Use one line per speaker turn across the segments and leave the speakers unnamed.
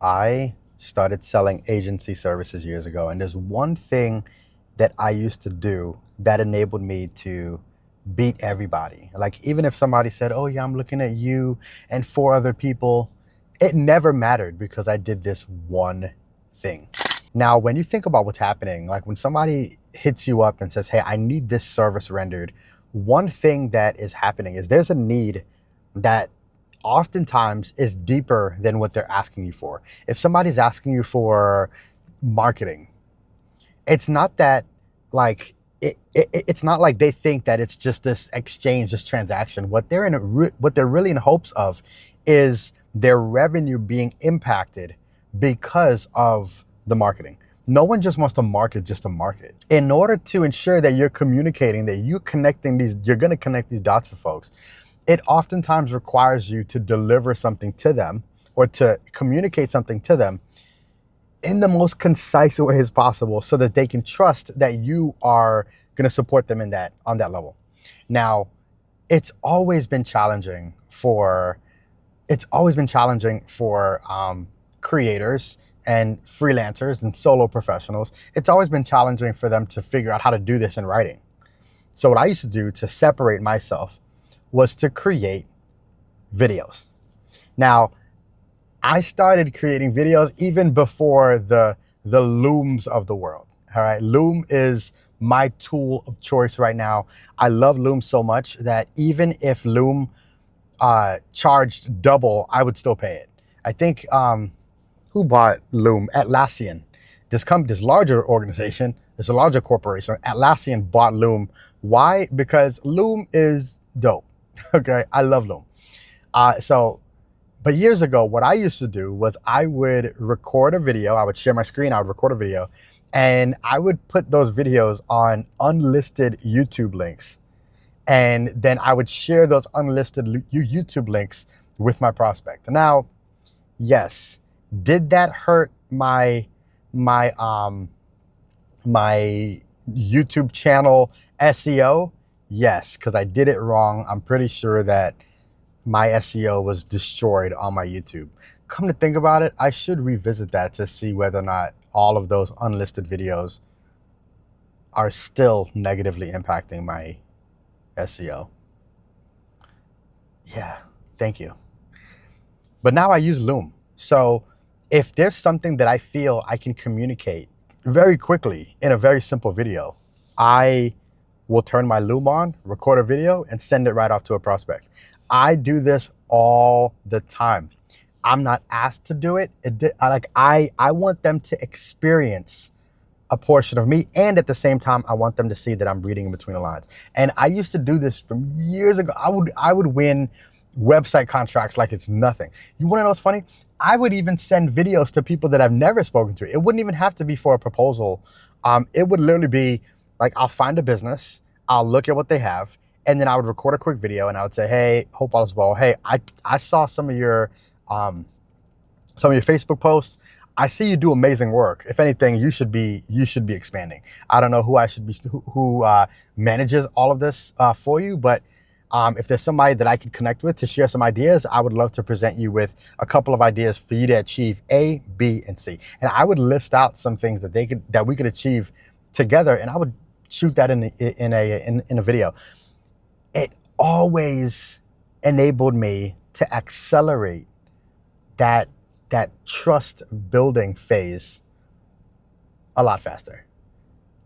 I started selling agency services years ago, and there's one thing that I used to do that enabled me to beat everybody. Like, even if somebody said, "Oh, yeah, I'm looking at you and four other people," it never mattered because I did this one thing. Now, when you think about what's happening, like when somebody hits you up and says, "Hey, I need this service rendered," one thing that is happening is there's a need that oftentimes is deeper than what they're asking you for. If somebody's asking you for marketing, it's not that like it's not like they think that it's just this exchange, this transaction. What they're really in hopes of is their revenue being impacted because of the marketing. No one just wants to market just to market. In order to ensure that you're communicating, that you're going to connect these dots for folks, it oftentimes requires you to deliver something to them or to communicate something to them in the most concise way as possible so that they can trust that you are going to support them on that level. Now, it's always been challenging for creators and freelancers and solo professionals. It's always been challenging for them to figure out how to do this in writing. So what I used to do to separate myself was to create videos. Now, I started creating videos even before the Looms of the world. All right, Loom is my tool of choice right now. I love Loom so much that even if Loom charged double, I would still pay it. I think who bought Loom? Atlassian. This larger organization, this larger corporation, Atlassian bought Loom. Why? Because Loom is dope. Okay, I love Loom. But years ago, what I used to do was I would record a video. I would share my screen. I would record a video, and I would put those videos on unlisted YouTube links, and then I would share those unlisted YouTube links with my prospect. Now, yes, did that hurt my my YouTube channel SEO? Yes, because I did it wrong. I'm pretty sure that my SEO was destroyed on my YouTube. Come to think about it, I should revisit that to see whether or not all of those unlisted videos are still negatively impacting my SEO. Yeah, thank you. But now I use Loom. So if there's something that I feel I can communicate very quickly in a very simple video, I will turn my Loom on, record a video, and send it right off to a prospect. I do this all the time. I'm not asked to do it. I want them to experience a portion of me, and at the same time, I want them to see that I'm reading in between the lines. And I used to do this from years ago. I would win website contracts like it's nothing. You want to know what's funny? I would even send videos to people that I've never spoken to. It wouldn't even have to be for a proposal. It would literally be like, I'll find a business, I'll look at what they have, and then I would record a quick video and I would say, "Hey, hope all is well. Hey, I saw some of your Facebook posts. I see you do amazing work. If anything, you should be expanding. I don't know who I should be who manages all of this for you, but if there's somebody that I could connect with to share some ideas, I would love to present you with a couple of ideas for you to achieve A, B, and C." And I would list out some things that we could achieve together, and I would shoot that in a video. It always enabled me to accelerate that trust building phase a lot faster.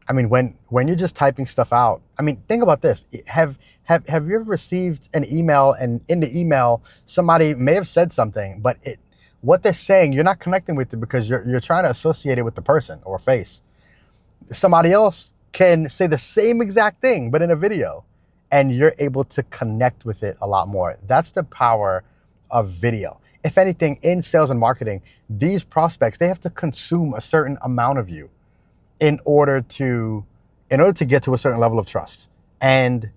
I mean, when you're just typing stuff out, I mean, think about this. Have you ever received an email, and in the email somebody may have said something, but what they're saying, you're not connecting with it because you're trying to associate it with the person or face. Somebody else can say the same exact thing, but in a video, and you're able to connect with it a lot more. That's the power of video. If anything, in sales and marketing, these prospects, they have to consume a certain amount of you in order to get to a certain level of trust. And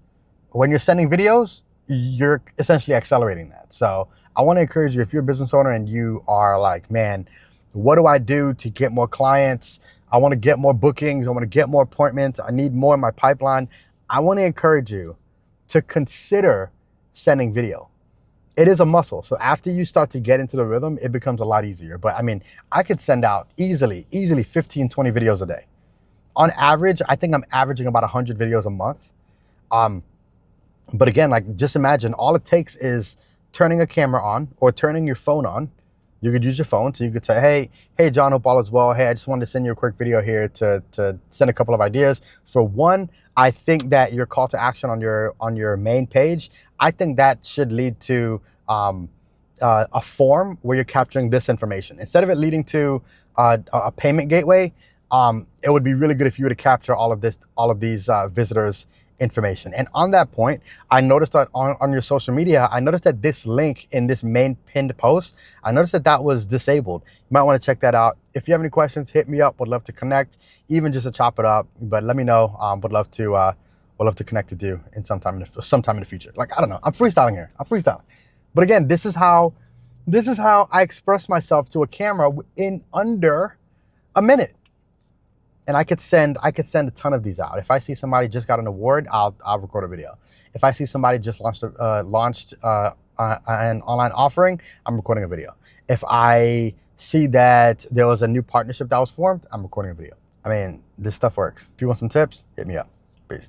when you're sending videos, you're essentially accelerating that. So I want to encourage you, if you're a business owner and you are like, "Man, what do I do to get more clients? I want to get more bookings. I want to get more appointments. I need more in my pipeline." I want to encourage you to consider sending video. it is a muscle. So after you start to get into the rhythm, it becomes a lot easier. But I mean, I could send out easily 15, 20 videos a day. On average, I think I'm averaging about 100 videos a month. But again, like, just imagine, all it takes is turning a camera on or turning your phone on. You could use your phone, so you could say, hey, John, hope all is well. Hey, I just wanted to send you a quick video here to send a couple of ideas. For one, I think that your call to action on your main page, I think that should lead to a form where you're capturing this information. Instead of it leading to a payment gateway, it would be really good if you were to capture all of these visitors' information. And on that point, I noticed that on your social media, I noticed that this link in this main pinned post, I noticed that was disabled. You might want to check that out. If you have any questions, hit me up. Would love to connect, even just to chop it up. But let me know. Would love to connect with you in sometime in the future. Like, I don't know. I'm freestyling here. But again, this is how I express myself to a camera in under a minute. And I could send a ton of these out. If I see somebody just got an award, I'll record a video. If I see somebody just launched an online offering, I'm recording a video. If I see that there was a new partnership that was formed, I'm recording a video. I mean, this stuff works. If you want some tips, hit me up. Peace.